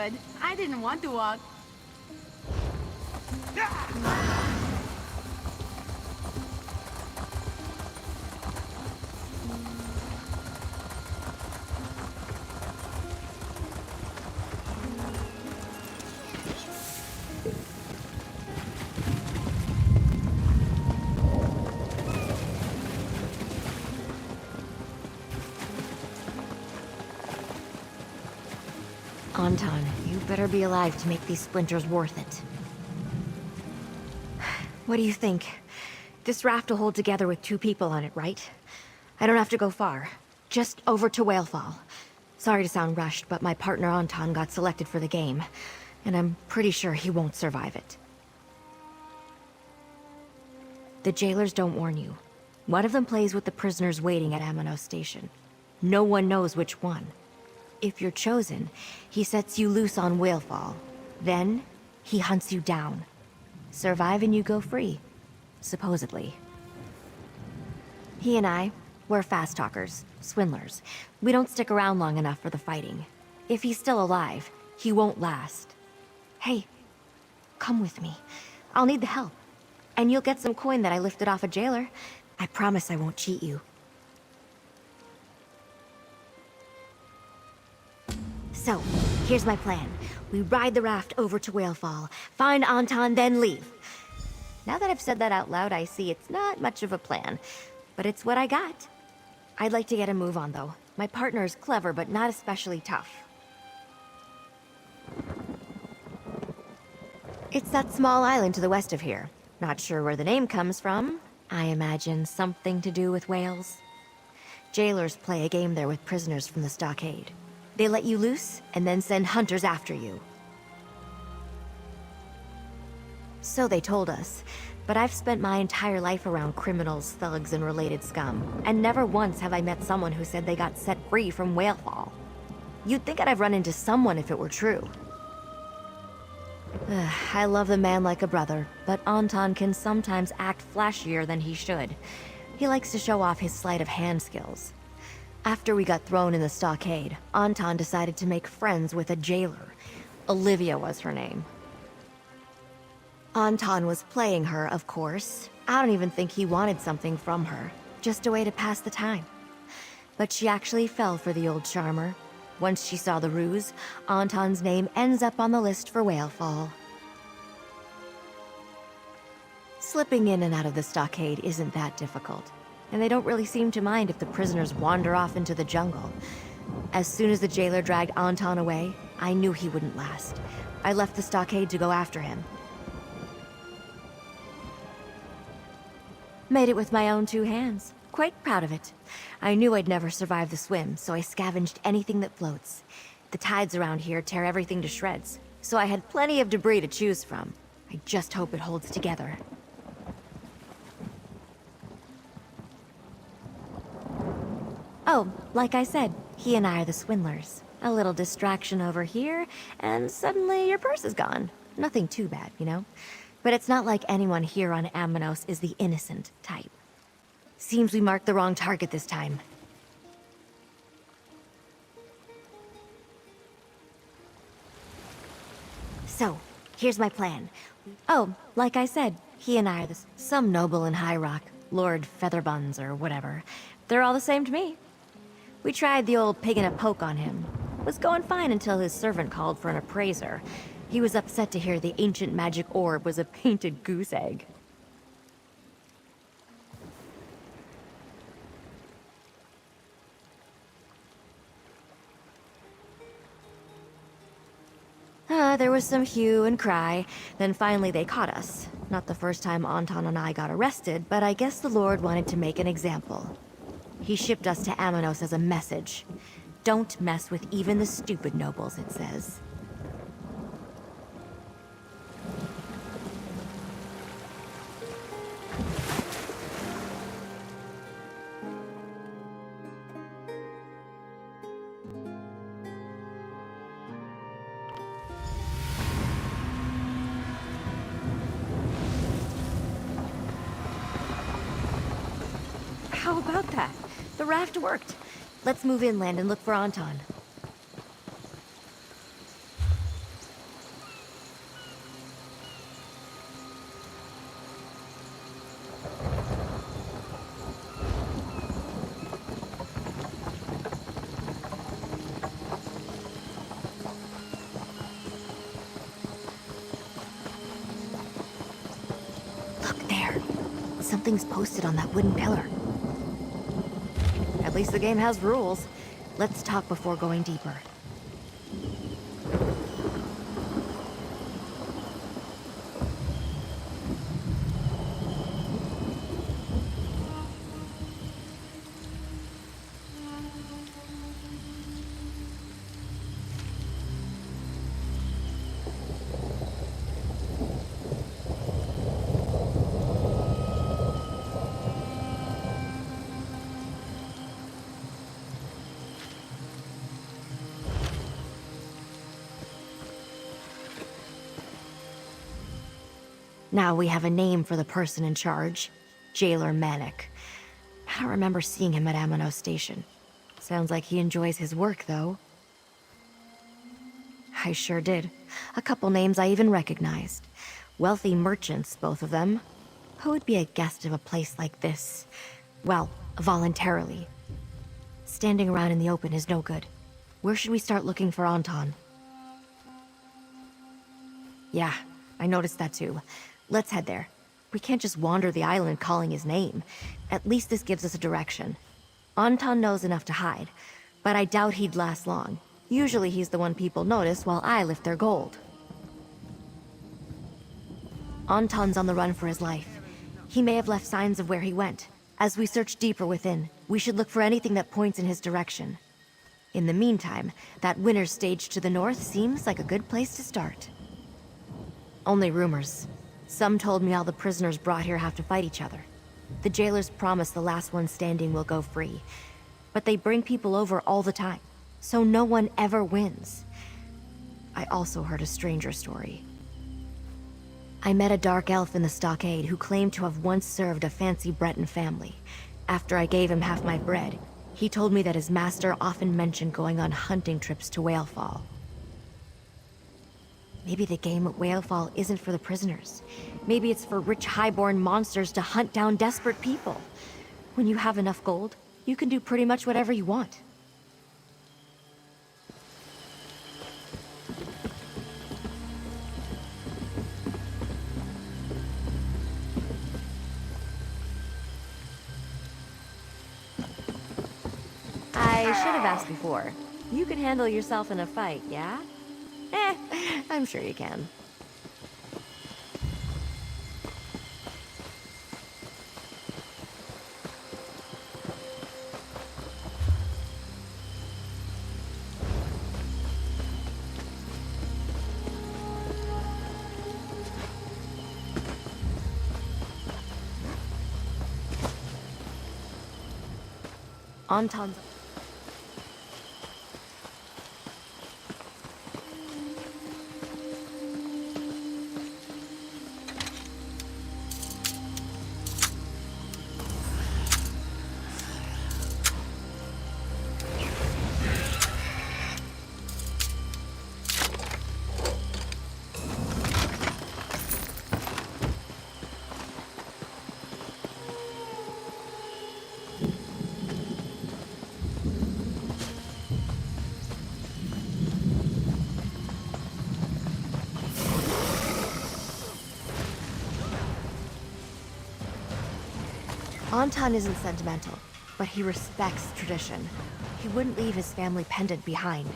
good. I didn't want to walk. Anton, you better be alive to make these splinters worth it. What do you think? This raft will hold together with 2 people on it, right? I don't have to go far. Just over to Whalefall. Sorry to sound rushed, but my partner Anton got selected for the game, and I'm pretty sure he won't survive it. The jailers don't warn you. One of them plays with the prisoners waiting at Amanos Station. No one knows which one. If you're chosen, he sets you loose on Whalefall. Then, he hunts you down. Survive and you go free. Supposedly. He and I, we're fast talkers, swindlers. We don't stick around long enough for the fighting. If he's still alive, he won't last. Hey, come with me. I'll need the help. And you'll get some coin that I lifted off a jailer. I promise I won't cheat you. So, here's my plan. We ride the raft over to Whalefall, find Anton, then leave. Now that I've said that out loud, I see it's not much of a plan, but it's what I got. I'd like to get a move on, though. My partner is clever, but not especially tough. It's that small island to the west of here. Not sure where the name comes from. I imagine something to do with whales. Jailers play a game there with prisoners from the stockade. They let you loose, and then send hunters after you. So they told us, but I've spent my entire life around criminals, thugs, and related scum, and never once have I met someone who said they got set free from Whalefall. You'd think I'd have run into someone if it were true. I love the man like a brother, but Anton can sometimes act flashier than he should. He likes to show off his sleight of hand skills. After we got thrown in the stockade, Anton decided to make friends with a jailer. Olivia was her name. Anton was playing her, of course. I don't even think he wanted something from her. Just a way to pass the time. But she actually fell for the old charmer. Once she saw the ruse, Anton's name ends up on the list for Whalefall. Slipping in and out of the stockade isn't that difficult. And they don't really seem to mind if the prisoners wander off into the jungle. As soon as the jailer dragged Anton away, I knew he wouldn't last. I left the stockade to go after him. Made it with my own 2 hands. Quite proud of it. I knew I'd never survive the swim, so I scavenged anything that floats. The tides around here tear everything to shreds, so I had plenty of debris to choose from. I just hope it holds together. Oh, like I said, he and I are the swindlers. A little distraction over here, and suddenly your purse is gone. Nothing too bad, you know? But it's not like anyone here on Amanos is the innocent type. Seems we marked the wrong target this time. So, here's my plan. Oh, like I said, he and I are some noble in High Rock, Lord Featherbuns or whatever. They're all the same to me. We tried the old pig in a poke on him. Was going fine until his servant called for an appraiser. He was upset to hear the ancient magic orb was a painted goose egg. There was some hue and cry, then finally they caught us. Not the first time Anton and I got arrested, but I guess the Lord wanted to make an example. He shipped us to Amanos as a message. Don't mess with even the stupid nobles, it says. How about that? The raft worked. Let's move inland and look for Anton. Something's posted on that wooden pillar. At least the game has rules. Let's talk before going deeper. Now we have a name for the person in charge. Jailer Manic. I don't remember seeing him at Amano Station. Sounds like he enjoys his work, though. I sure did. A couple names I even recognized. Wealthy merchants, both of them. Who would be a guest of a place like this? Well, voluntarily. Standing around in the open is no good. Where should we start looking for Anton? Yeah, I noticed that too. Let's head there. We can't just wander the island calling his name. At least this gives us a direction. Anton knows enough to hide, but I doubt he'd last long. Usually he's the one people notice while I lift their gold. Anton's on the run for his life. He may have left signs of where he went. As we search deeper within, we should look for anything that points in his direction. In the meantime, that winner's stage to the north seems like a good place to start. Only rumors. Some told me all the prisoners brought here have to fight each other. The jailers promise the last one standing will go free. But they bring people over all the time, so no one ever wins. I also heard a stranger story. I met a dark elf in the stockade who claimed to have once served a fancy Breton family. After I gave him half my bread, he told me that his master often mentioned going on hunting trips to Whalefall. Maybe the game at Whalefall isn't for the prisoners. Maybe it's for rich highborn monsters to hunt down desperate people. When you have enough gold, you can do pretty much whatever you want. I should have asked before. You can handle yourself in a fight, yeah? I'm sure you can. Anton's... Anton isn't sentimental, but he respects tradition. He wouldn't leave his family pendant behind.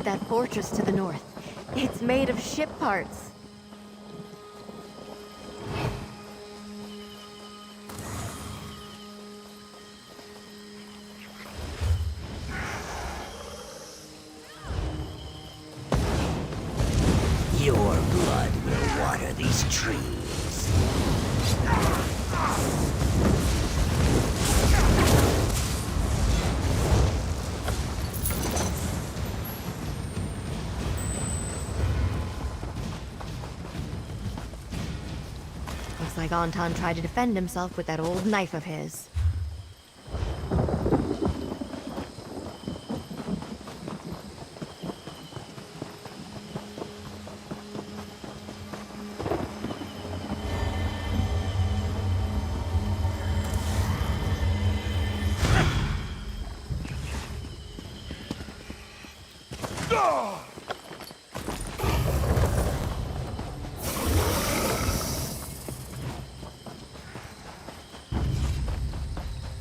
That fortress to the north. It's made of ship parts. Your blood will water these trees. Looks like Anton tried to defend himself with that old knife of his.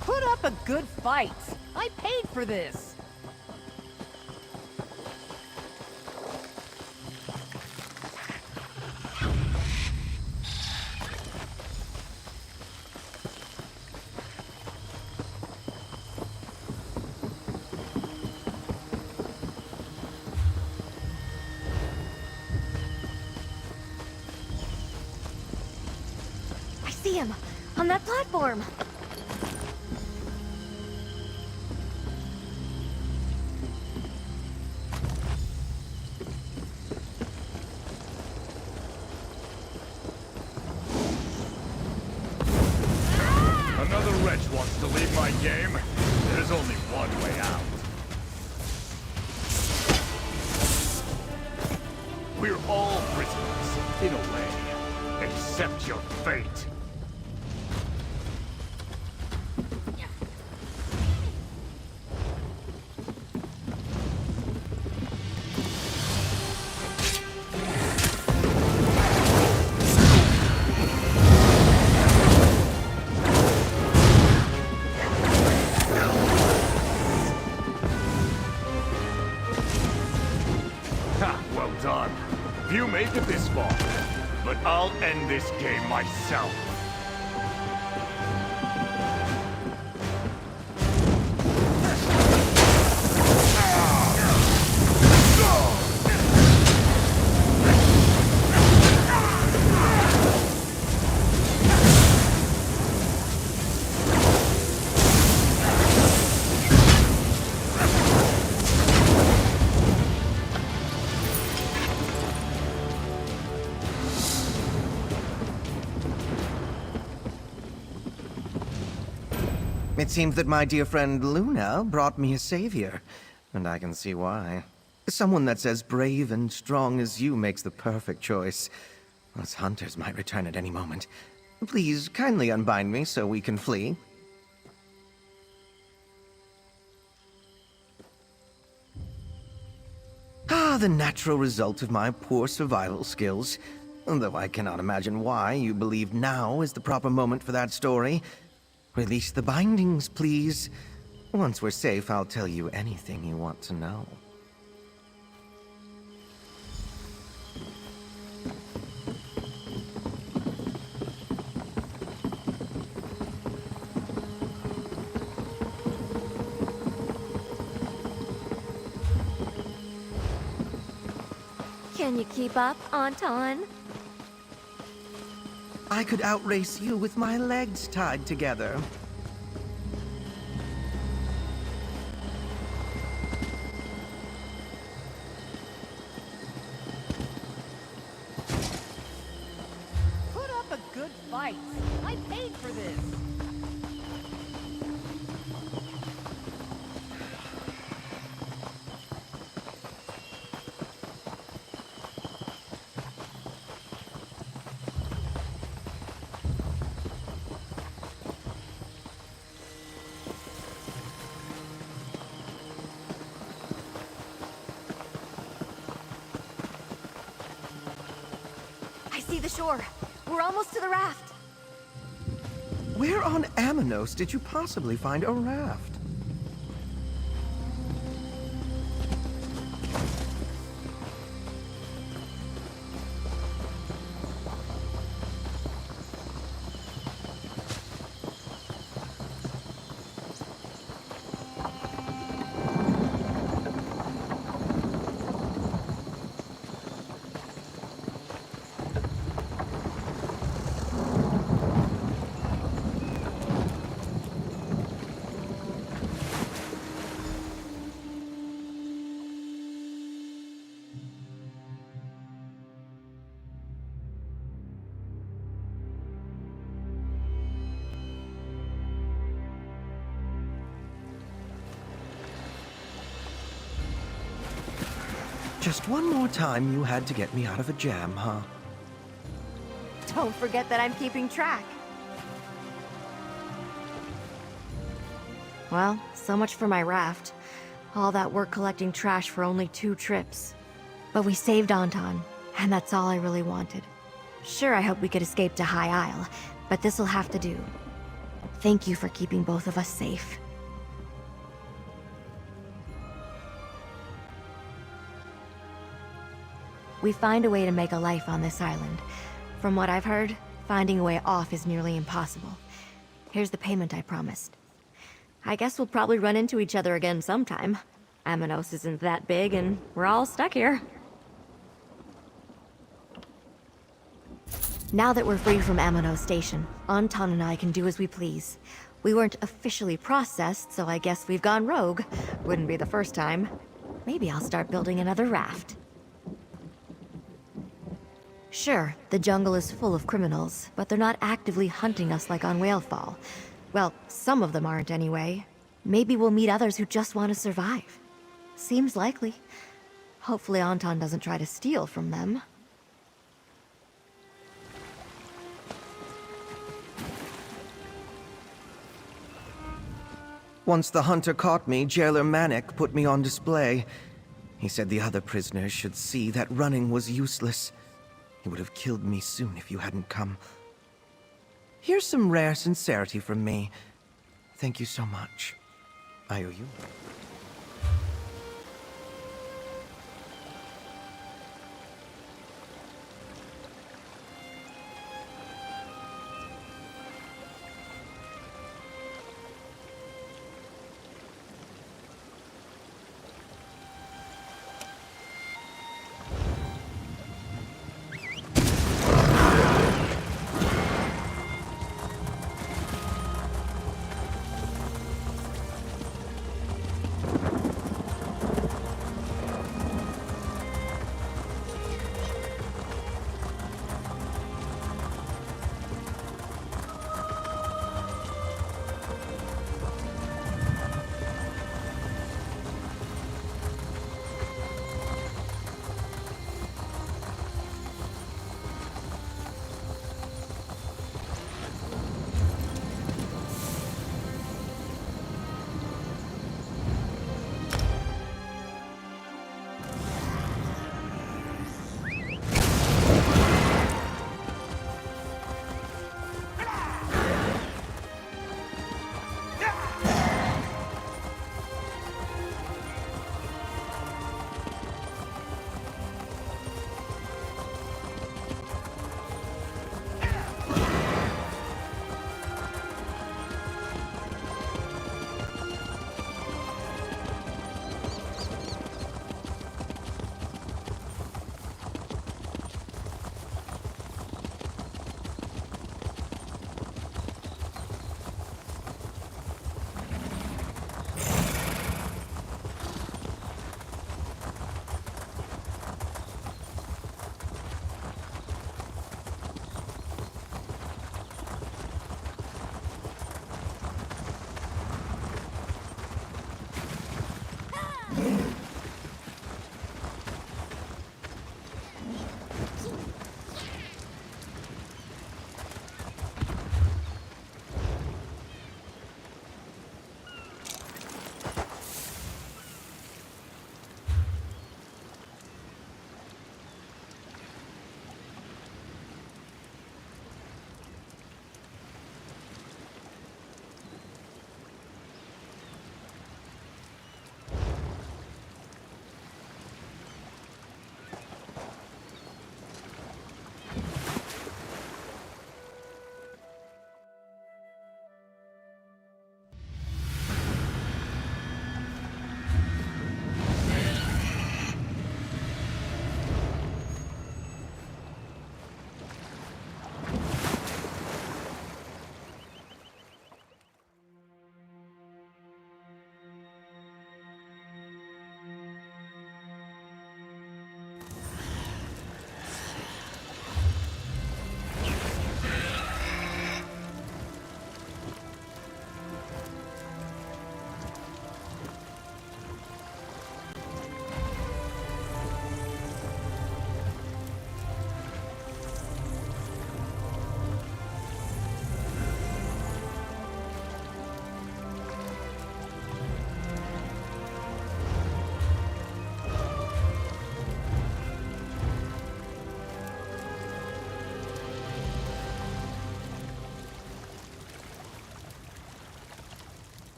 Put up a good fight. I paid for this. I see him! On that platform! Another wretch wants to leave my game? There's only one way out. We're all prisoners, in a way. Accept your fate. Ha, well done. You made it this far, but I'll end this game myself. It seems that my dear friend Luna brought me a savior, and I can see why. Someone that's as brave and strong as you makes the perfect choice. Us hunters might return at any moment. Please, kindly unbind me so we can flee. Ah, the natural result of my poor survival skills. Though I cannot imagine why you believe now is the proper moment for that story. Release the bindings, please. Once we're safe, I'll tell you anything you want to know. Can you keep up, Anton? I could outrace you with my legs tied together. Put up a good fight. I paid for this. I see the shore. We're almost to the raft. Where on Amanos did you possibly find a raft? Just one more time you had to get me out of a jam, huh? Don't forget that I'm keeping track. Well, so much for my raft. All that work collecting trash for only 2 trips. But we saved Anton, and that's all I really wanted. Sure, I hope we could escape to High Isle, but this'll have to do. Thank you for keeping both of us safe. We find a way to make a life on this island. From what I've heard, finding a way off is nearly impossible. Here's the payment I promised. I guess we'll probably run into each other again sometime. Amanos isn't that big, and we're all stuck here. Now that we're free from Amanos Station, Anton and I can do as we please. We weren't officially processed, so I guess we've gone rogue. Wouldn't be the first time. Maybe I'll start building another raft. Sure, the jungle is full of criminals, but they're not actively hunting us like on Whalefall. Well, some of them aren't anyway. Maybe we'll meet others who just want to survive. Seems likely. Hopefully Anton doesn't try to steal from them. Once the hunter caught me, Jailer Manic put me on display. He said the other prisoners should see that running was useless. He would have killed me soon if you hadn't come. Here's some rare sincerity from me. Thank you so much. I owe you.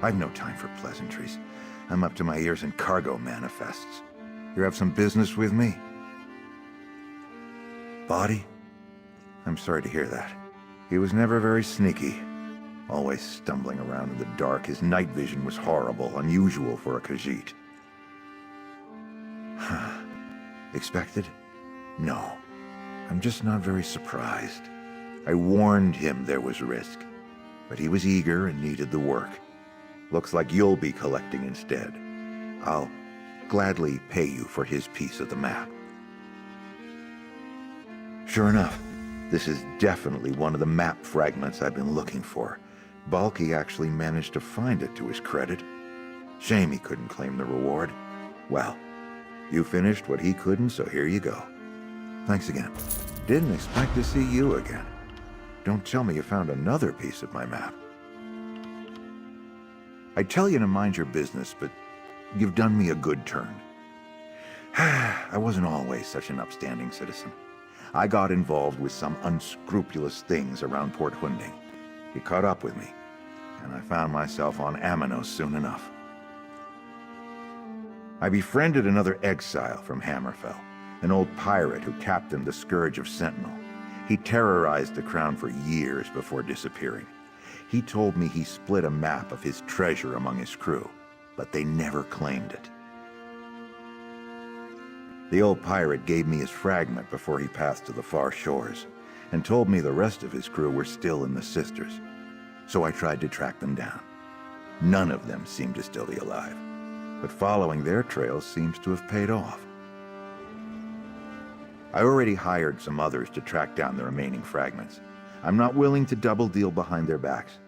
I've no time for pleasantries. I'm up to my ears in cargo manifests. You have some business with me? Body? I'm sorry to hear that. He was never very sneaky. Always stumbling around in the dark. His night vision was horrible, unusual for a Khajiit. Expected? No. I'm just not very surprised. I warned him there was risk, but he was eager and needed the work. Looks like you'll be collecting instead. I'll gladly pay you for his piece of the map. Sure enough, this is definitely one of the map fragments I've been looking for. Balky actually managed to find it to his credit. Shame he couldn't claim the reward. Well, you finished what he couldn't, so here you go. Thanks again. Didn't expect to see you again. Don't tell me you found another piece of my map. I'd tell you to mind your business, but you've done me a good turn. I wasn't always such an upstanding citizen. I got involved with some unscrupulous things around Port Hunding. He caught up with me, and I found myself on Amanos soon enough. I befriended another exile from Hammerfell, an old pirate who captained the Scourge of Sentinel. He terrorized the crown for years before disappearing. He told me he split a map of his treasure among his crew, but they never claimed it. The old pirate gave me his fragment before he passed to the far shores, and told me the rest of his crew were still in the Sisters. So I tried to track them down. None of them seemed to still be alive, but following their trails seems to have paid off. I already hired some others to track down the remaining fragments. I'm not willing to double deal behind their backs,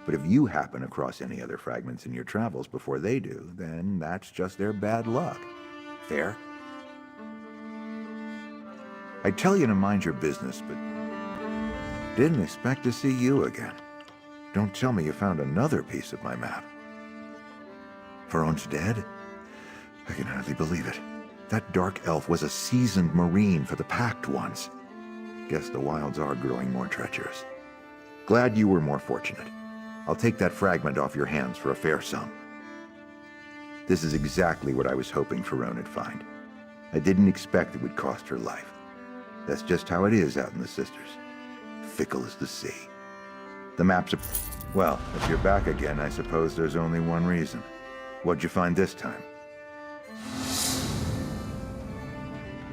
but if you happen across any other fragments in your travels before they do, then that's just their bad luck. Fair? I'd tell you to mind your business, but didn't expect to see you again. Don't tell me you found another piece of my map. Faron's dead? I can hardly believe it. That dark elf was a seasoned marine for the Pact once. Guess the wilds are growing more treacherous. Glad you were more fortunate. I'll take that fragment off your hands for a fair sum. This is exactly what I was hoping Faron'd find. I didn't expect it would cost her life. That's just how it is out in the Sisters. Fickle as the sea. The maps are... Well, if you're back again, I suppose there's only one reason. What'd you find this time?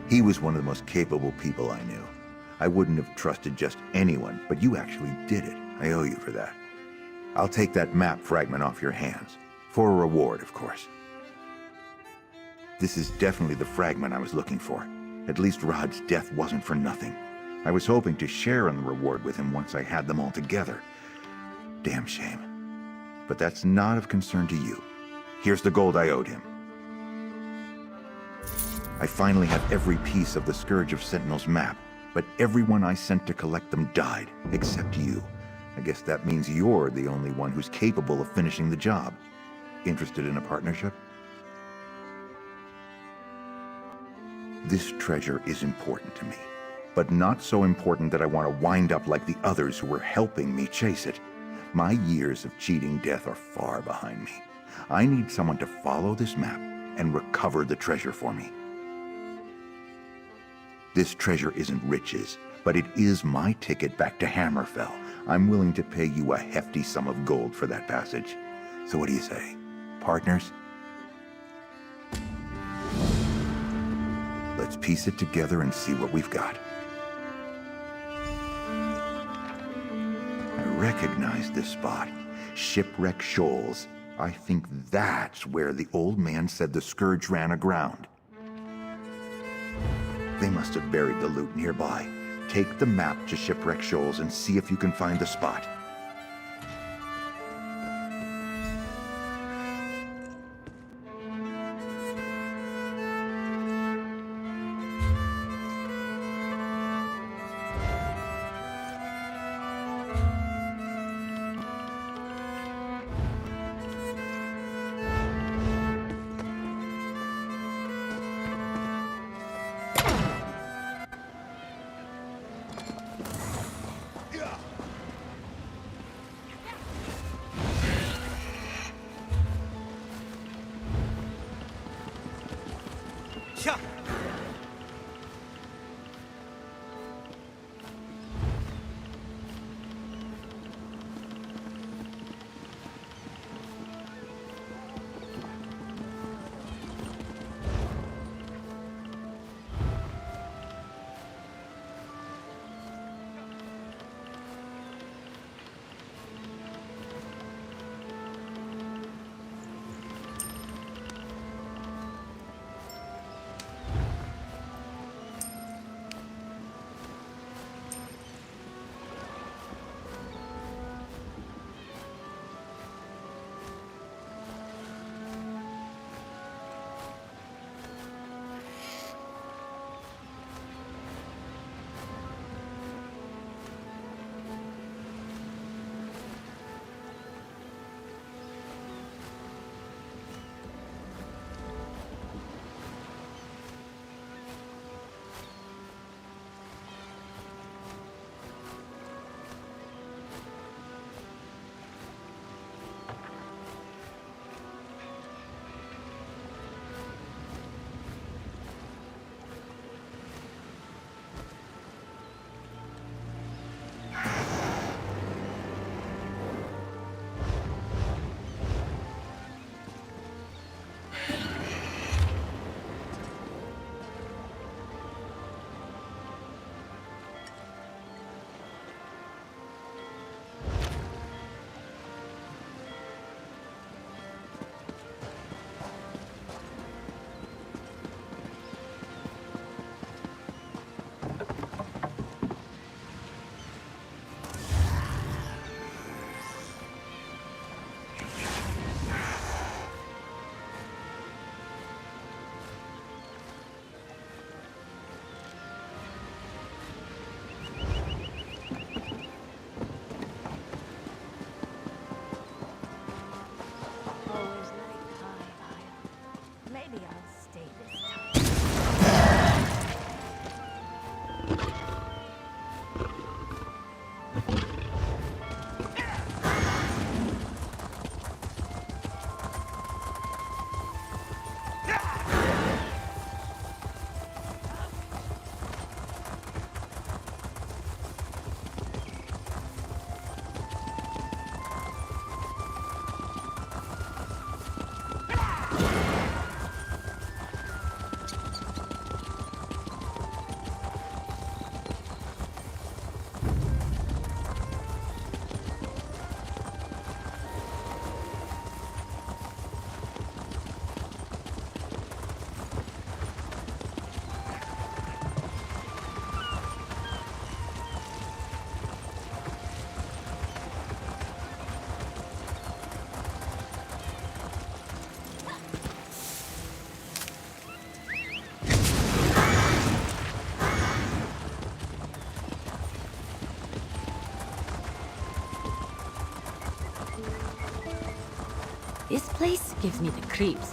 He was one of the most capable people I knew. I wouldn't have trusted just anyone, but you actually did it. I owe you for that. I'll take that map fragment off your hands. For a reward, of course. This is definitely the fragment I was looking for. At least Rod's death wasn't for nothing. I was hoping to share in the reward with him once I had them all together. Damn shame. But that's not of concern to you. Here's the gold I owed him. I finally have every piece of the Scourge of Sentinel's map, but everyone I sent to collect them died, except you. I guess that means you're the only one who's capable of finishing the job. Interested in a partnership? This treasure is important to me, but not so important that I want to wind up like the others who were helping me chase it. My years of cheating death are far behind me. I need someone to follow this map and recover the treasure for me. This treasure isn't riches, but it is my ticket back to Hammerfell. I'm willing to pay you a hefty sum of gold for that passage. So what do you say? Partners? Let's piece it together and see what we've got. I recognize this spot. Shipwreck Shoals. I think that's where the old man said the Scourge ran aground. They must have buried the loot nearby. Take the map to Shipwreck Shoals and see if you can find the spot. This place gives me the creeps.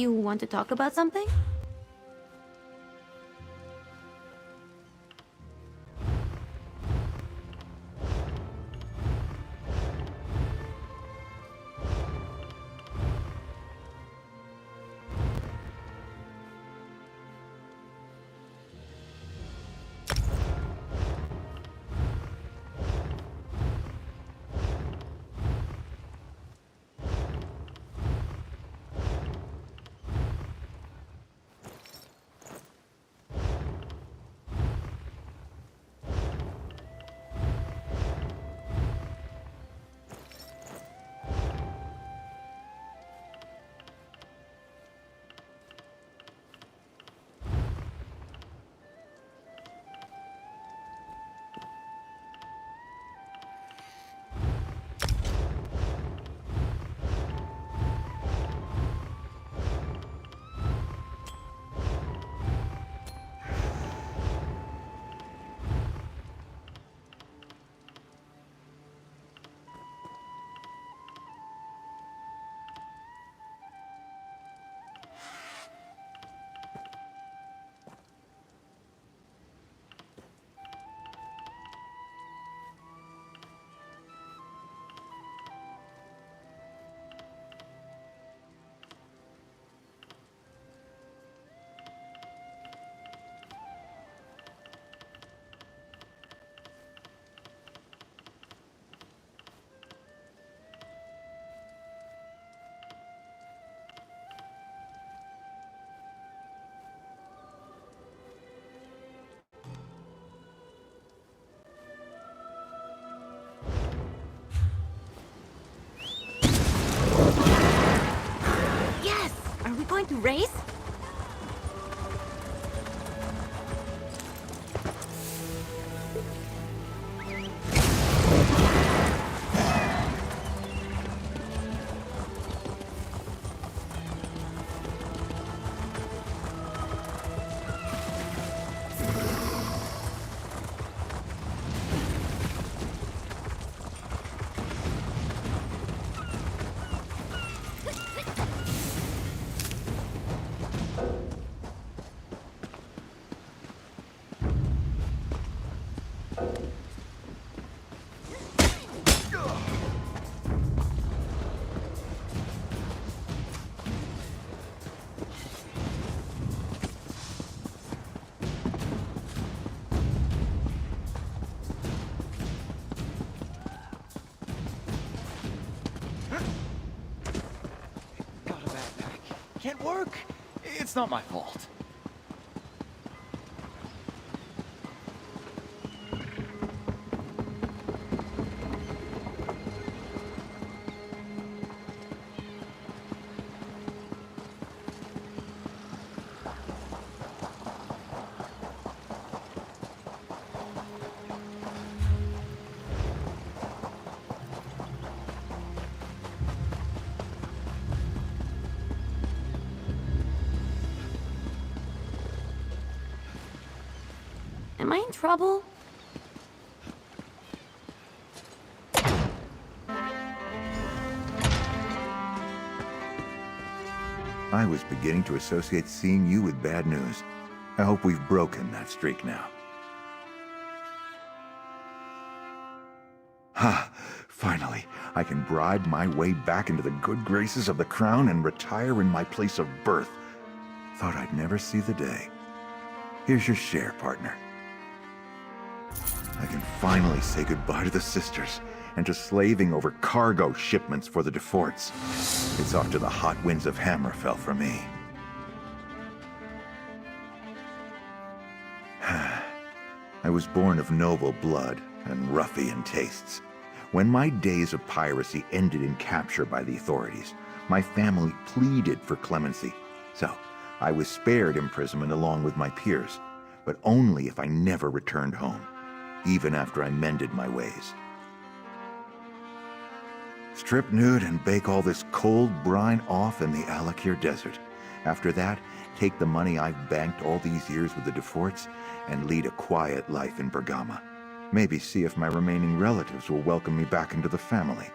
You want to talk about something? Yes! Are we going to race? Got a backpack. Can't work. It's not my fault. Am I in trouble? I was beginning to associate seeing you with bad news. I hope we've broken that streak now. Ha! Finally, I can bribe my way back into the good graces of the crown and retire in my place of birth. Thought I'd never see the day. Here's your share, partner. I can finally say goodbye to the sisters and to slaving over cargo shipments for the Deforts. It's off to the hot winds of Hammerfell for me. I was born of noble blood and ruffian tastes. When my days of piracy ended in capture by the authorities, my family pleaded for clemency. So, I was spared imprisonment along with my peers, but only if I never returned home, even after I mended my ways. Strip nude and bake all this cold brine off in the Alakir Desert. After that, take the money I've banked all these years with the Deforts and lead a quiet life in Bergama. Maybe see if my remaining relatives will welcome me back into the family.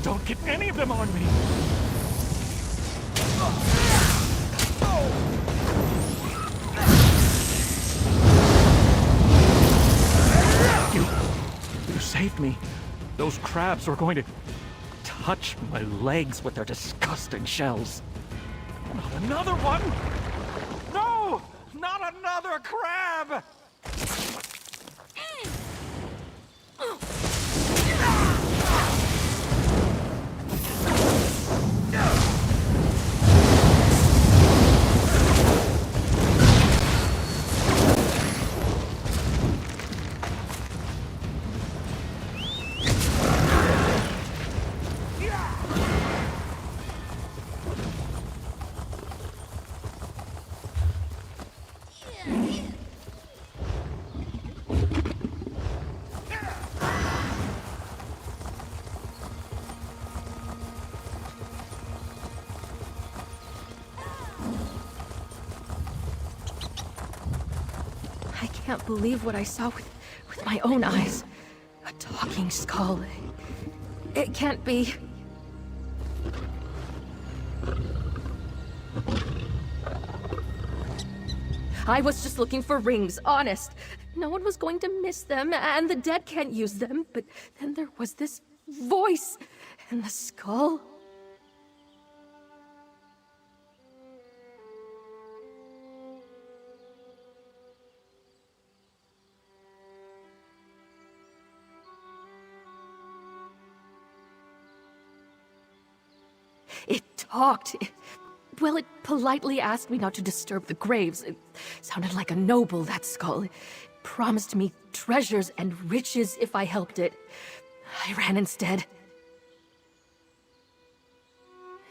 Don't get any of them on me! You saved me. Those crabs were going to touch my legs with their disgusting shells. Not another one! No! Not another crab! I can't believe what I saw with my own eyes. A talking skull. It can't be. I was just looking for rings, honest. No one was going to miss them, and the dead can't use them, but then there was this voice, and the skull. It talked. Well, it politely asked me not to disturb the graves. It sounded like a noble, that skull. It promised me treasures and riches if I helped it. I ran instead.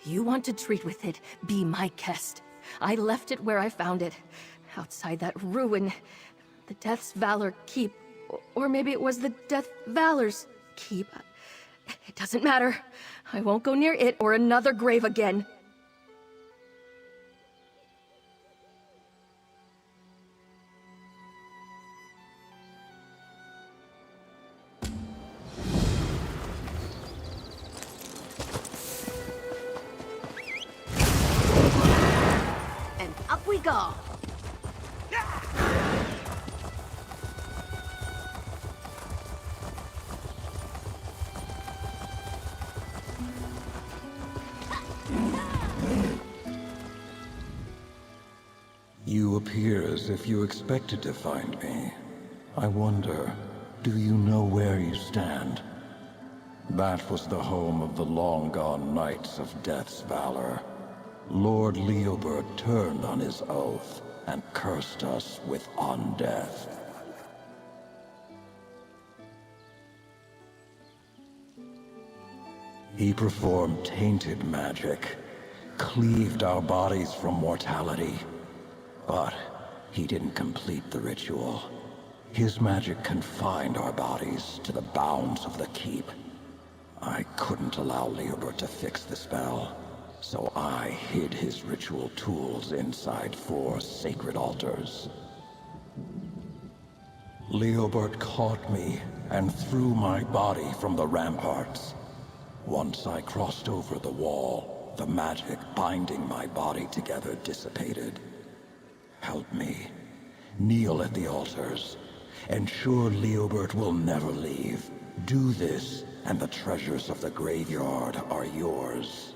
You want to treat with it, be my guest. I left it where I found it. Outside that ruin. The Death's Valor Keep. Or maybe it was the Death Valor's Keep. It doesn't matter. I won't go near it or another grave again. And up we go. You appear as if you expected to find me. I wonder, do you know where you stand? That was the home of the long-gone knights of Death's Valor. Lord Leobert turned on his oath and cursed us with undeath. He performed tainted magic, cleaved our bodies from mortality. But he didn't complete the ritual. His magic confined our bodies to the bounds of the keep. I couldn't allow Leobert to fix the spell, so I hid his ritual tools inside 4 sacred altars. Leobert caught me and threw my body from the ramparts. Once I crossed over the wall, the magic binding my body together dissipated. Help me. Kneel at the altars. Ensure Leobert will never leave. Do this, and the treasures of the graveyard are yours.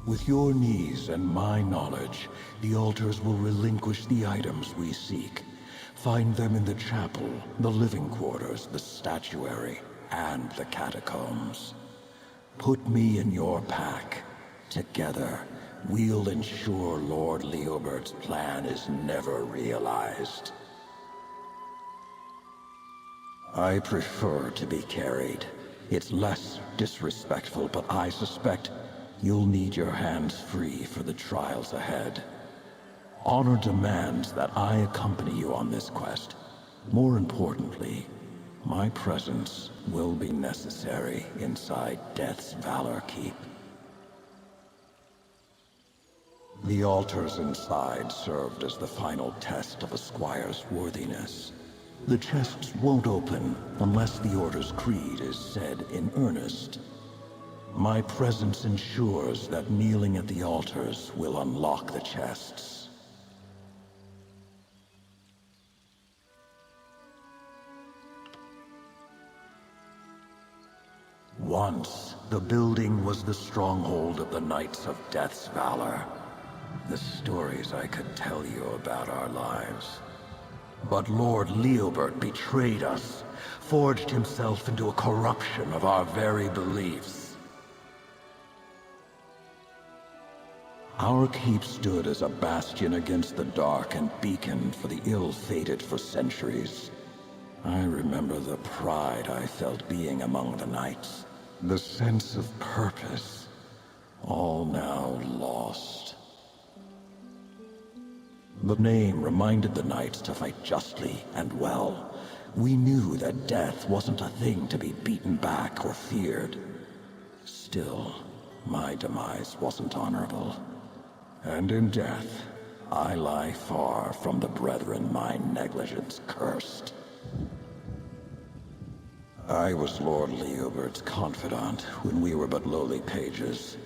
With your knees and my knowledge, the altars will relinquish the items we seek. Find them in the chapel, the living quarters, the statuary, and the catacombs. Put me in your pack. Together, we'll ensure Lord Leobert's plan is never realized. I prefer to be carried. It's less disrespectful, but I suspect you'll need your hands free for the trials ahead. Honor demands that I accompany you on this quest. More importantly, my presence will be necessary inside Death's Valor Keep. The altars inside served as the final test of a squire's worthiness. The chests won't open unless the Order's creed is said in earnest. My presence ensures that kneeling at the altars will unlock the chests. Once, the building was the stronghold of the Knights of Death's valor. The stories I could tell you about our lives. But Lord Leobert betrayed us, forged himself into a corruption of our very beliefs. Our keep stood as a bastion against the dark and beacon for the ill-fated for centuries. I remember the pride I felt being among the knights, the sense of purpose, all now lost. The name reminded the knights to fight justly and well. We knew that death wasn't a thing to be beaten back or feared. Still, my demise wasn't honorable. And in death, I lie far from the brethren my negligence cursed. I was Lord Leobert's confidant when we were but lowly pages.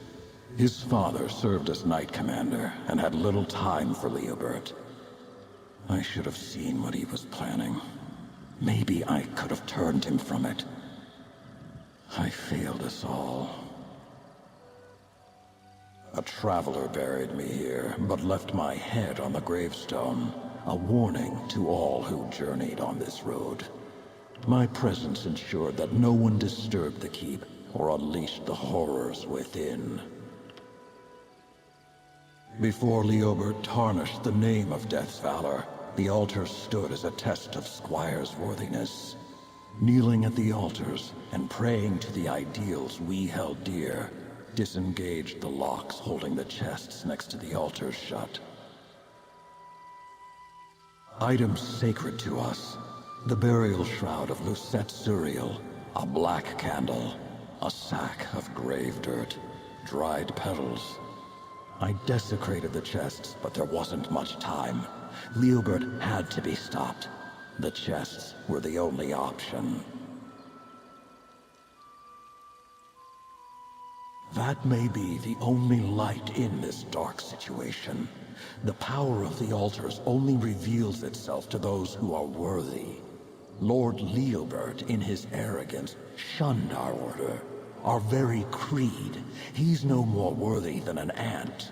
His father served as Knight Commander and had little time for Leobert. I should have seen what he was planning. Maybe I could have turned him from it. I failed us all. A traveler buried me here, but left my head on the gravestone, a warning to all who journeyed on this road. My presence ensured that no one disturbed the keep or unleashed the horrors within. Before Leobert tarnished the name of Death's valor, the altar stood as a test of Squire's worthiness. Kneeling at the altars and praying to the ideals we held dear, disengaged the locks holding the chests next to the altars shut. Items sacred to us: the burial shroud of Lucette Suriel, a black candle, a sack of grave dirt, dried petals. I desecrated the chests, but there wasn't much time. Leobert had to be stopped. The chests were the only option. That may be the only light in this dark situation. The power of the altars only reveals itself to those who are worthy. Lord Leobert, in his arrogance, shunned our order, our very creed. He's no more worthy than an ant.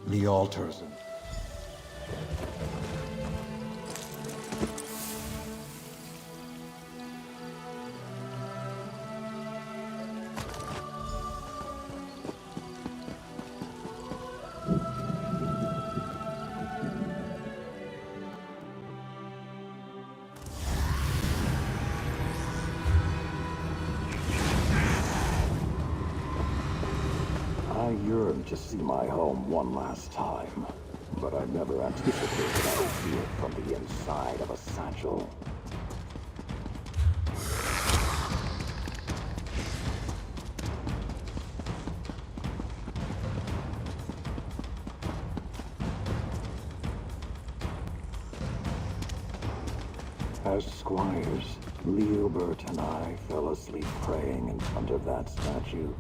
The altars... I yearned to see my home one last time, but I never anticipated I would see it from the inside of a satchel. As squires, Leobert and I fell asleep praying in front of that statue.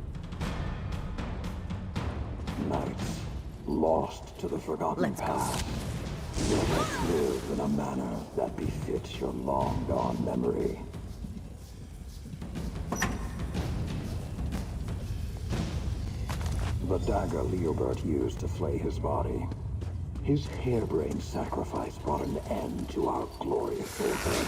Knights, lost to the forgotten past. Let us live in a manner that befits your long-gone memory. The dagger Leobert used to flay his body. His harebrained sacrifice brought an end to our glorious order.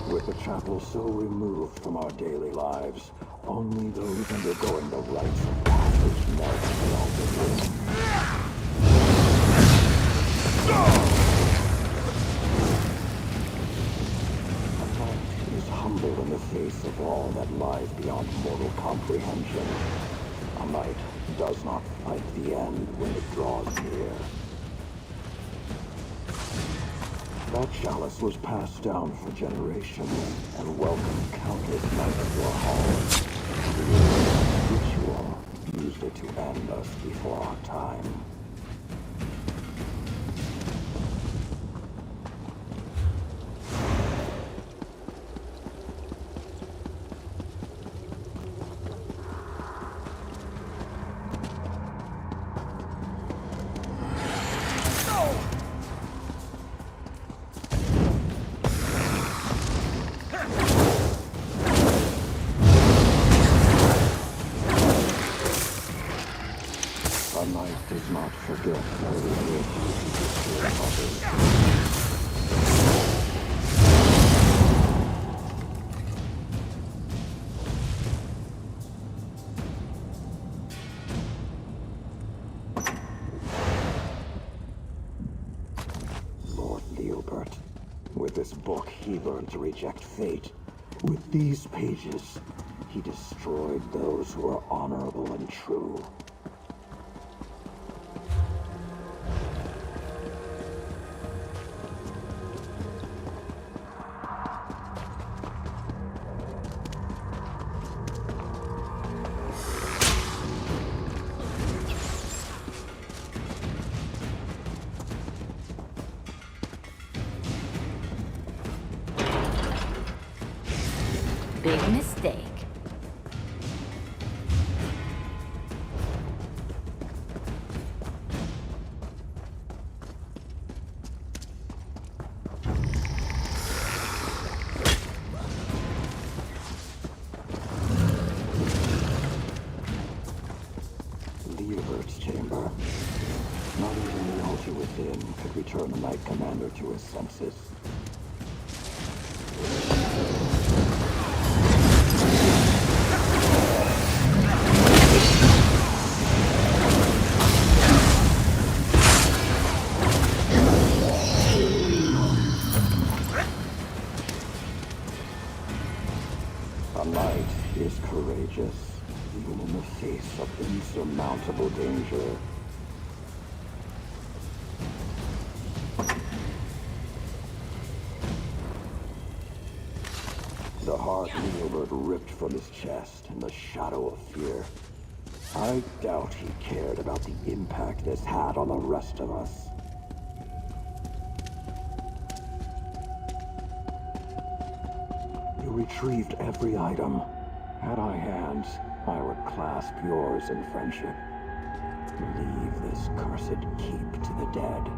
With the chapel so removed from our daily lives, only those undergoing the rites of passage knelt at the altar room. A knight is humble in the face of all that lies beyond mortal comprehension. A knight does not fight the end when it draws near. That chalice was passed down for generations and welcomed countless knights to our halls. The ritual used it to end us before our time. Does not forget how it is to destroy others. Lord Leobert, with this book he learned to reject fate. With these pages, he destroyed those who are honorable and true. Big mistake. Leobert's chamber. Not even the altar within could return the Knight Commander to his senses. A knight is courageous, even in the face of insurmountable danger. The heart Leobert ripped from his chest in the shadow of fear. I doubt he cared about the impact this had on the rest of us. You retrieved every item. Had I hands, I would clasp yours in friendship. Leave this cursed keep to the dead.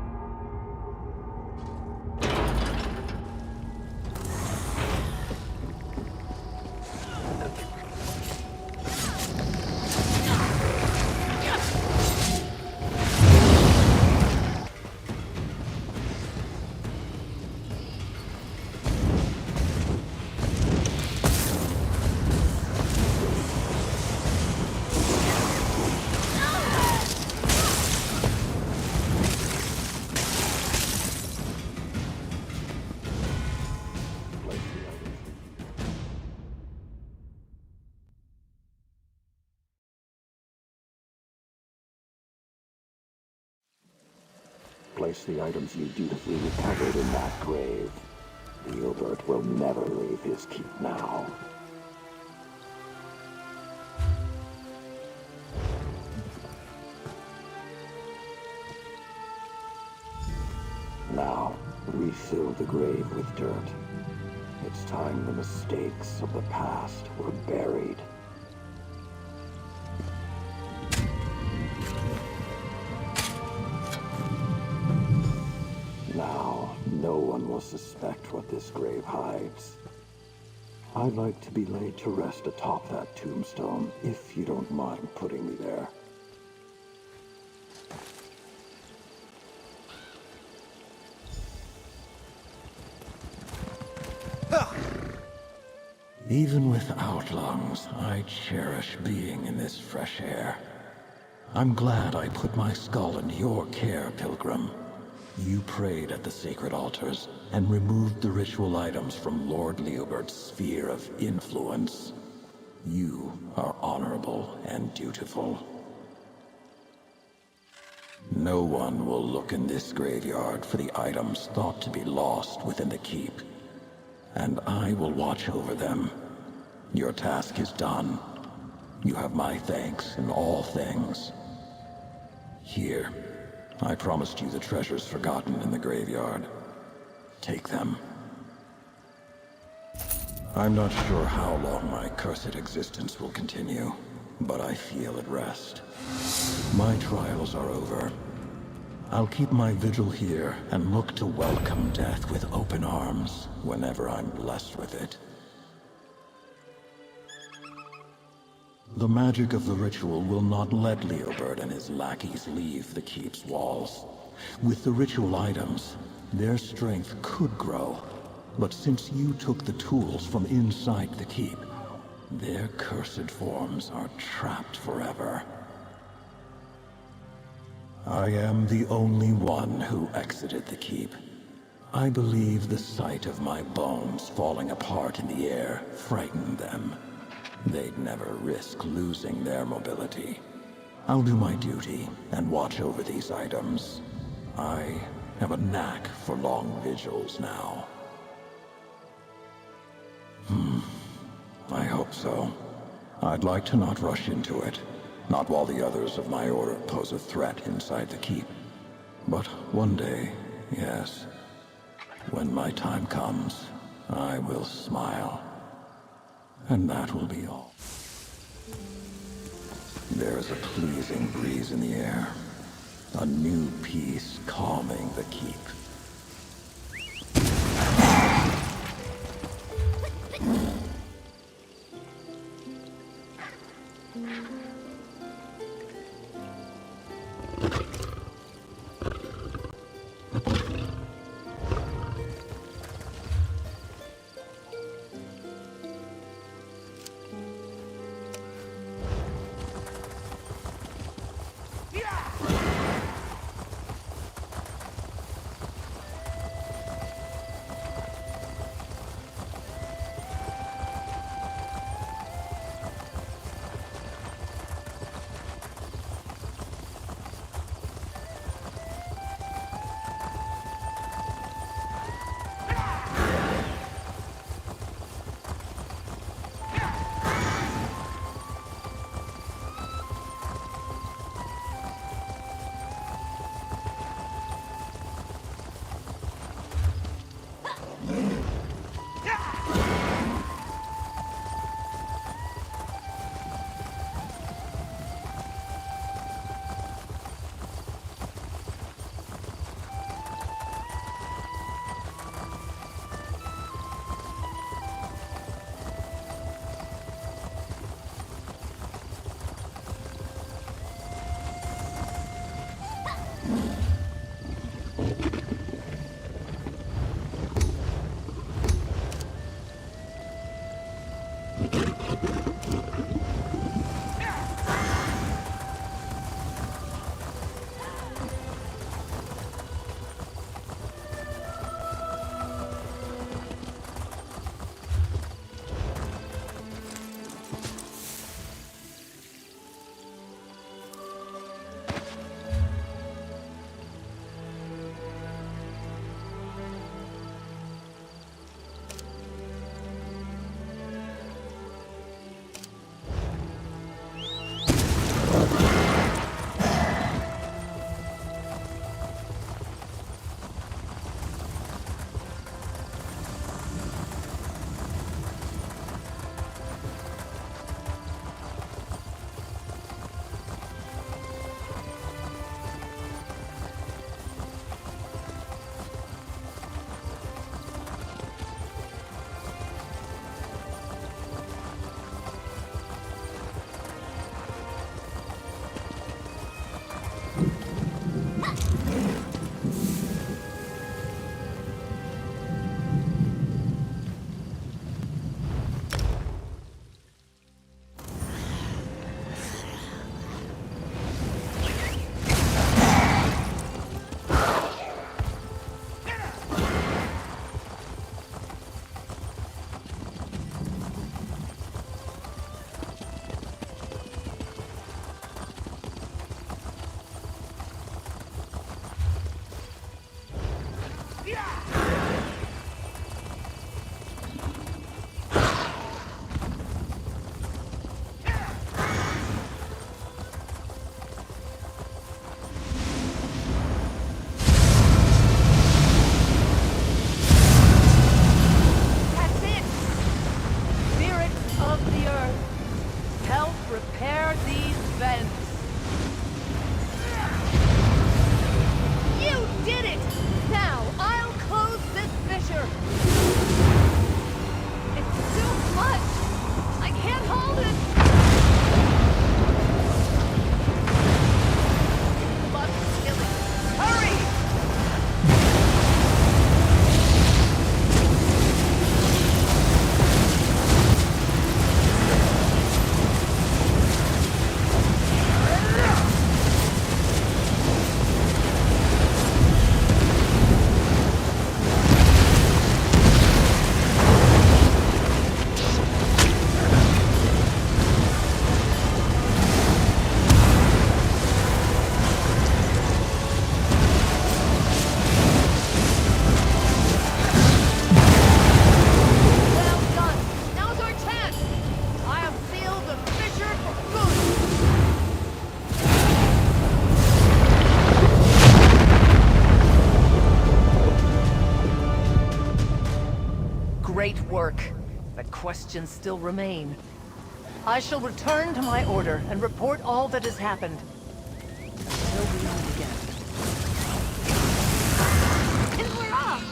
Place the items you dutifully recovered in that grave. Leobert will never leave his keep now. Now, refill the grave with dirt. It's time the mistakes of the past were buried. Now, no one will suspect what this grave hides. I'd like to be laid to rest atop that tombstone, if you don't mind putting me there. Even without lungs, I cherish being in this fresh air. I'm glad I put my skull into your care, Pilgrim. You prayed at the sacred altars and removed the ritual items from Lord Leobert's sphere of influence. You are honorable and dutiful. No one will look in this graveyard for the items thought to be lost within the keep. And I will watch over them. Your task is done. You have my thanks in all things. Here, I promised you the treasures forgotten in the graveyard. Take them. I'm not sure how long my cursed existence will continue, but I feel at rest. My trials are over. I'll keep my vigil here and look to welcome death with open arms whenever I'm blessed with it. The magic of the ritual will not let Leobert and his lackeys leave the keep's walls. With the ritual items, their strength could grow. But since you took the tools from inside the keep, their cursed forms are trapped forever. I am the only one who exited the keep. I believe the sight of my bones falling apart in the air frightened them. They'd never risk losing their mobility. I'll do my duty and watch over these items. I have a knack for long vigils now. I hope so. I'd like to not rush into it. Not while the others of my order pose a threat inside the keep. But one day, yes, when my time comes, I will smile. And that will be all. There is a pleasing breeze in the air. A new peace calming the keep. repair these vents. You did it! Now I'll close this fissure. It's too much. I can't hold it. You must kill it. Hurry! Great work, but questions still remain. I shall return to my order and report all that has happened. Until we meet again. And we're off!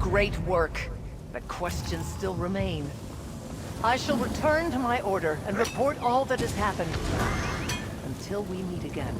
Great work, but questions still remain. I shall return to my order and report all that has happened. Until we meet again.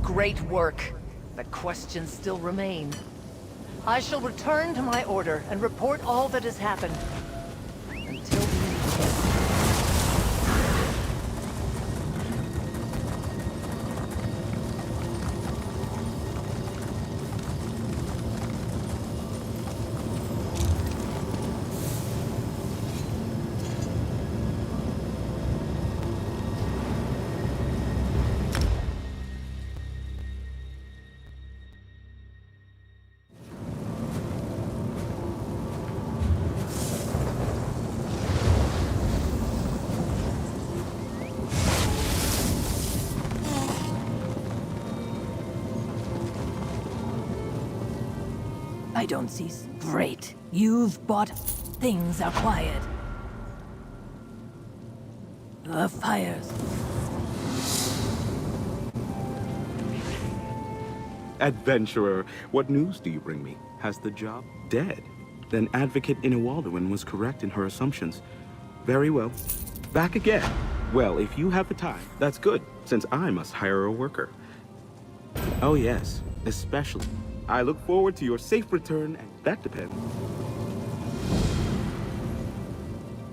Great work, but questions still remain. I shall return to my order and report all that has happened. Until we meet again. I don't see. Great. You've bought. Things are quiet. The fires. Adventurer, what news do you bring me? Has the job dead? Then Advocate Inawalduin was correct in her assumptions. Very well. Back again. Well, if you have the time, that's good, since I must hire a worker. Oh yes, especially. I look forward to your safe return, and that depends.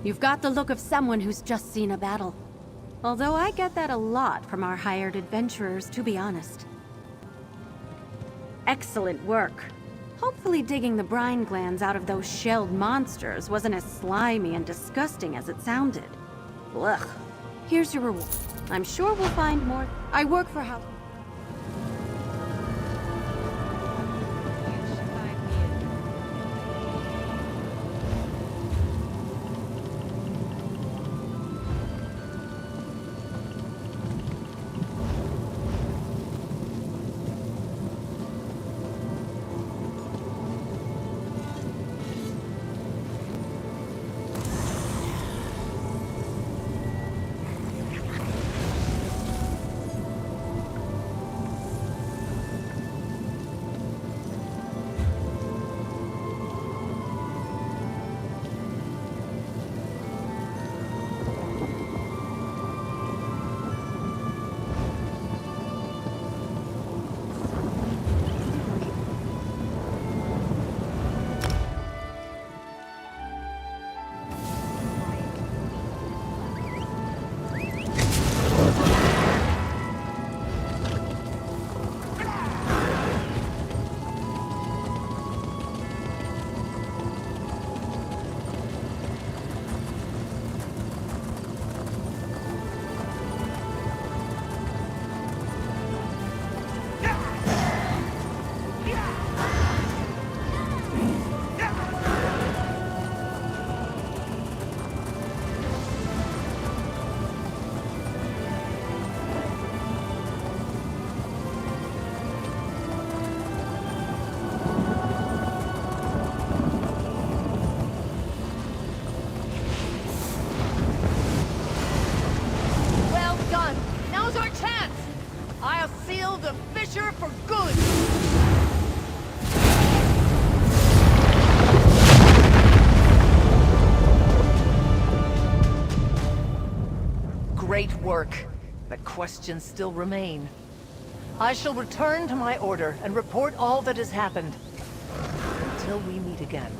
You've got the look of someone who's just seen a battle. Although I get that a lot from our hired adventurers, to be honest. Excellent work. Hopefully digging the brine glands out of those shelled monsters wasn't as slimy and disgusting as it sounded. Ugh. Here's your reward. I'm sure we'll find more. I work for how... for good! Great work, but questions still remain. I shall return to my order and report all that has happened. Until we meet again.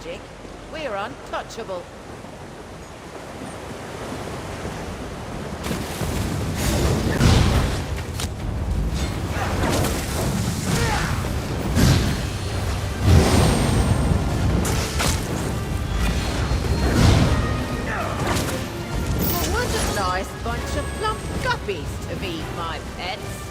magic, we're untouchable. Nice bunch of plump guppies to be my pets.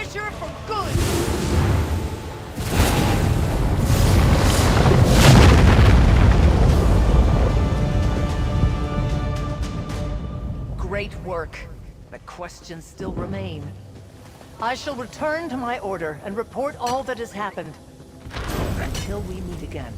pressure for good! Great work, but questions still remain. I shall return to my order and report all that has happened. Until we meet again.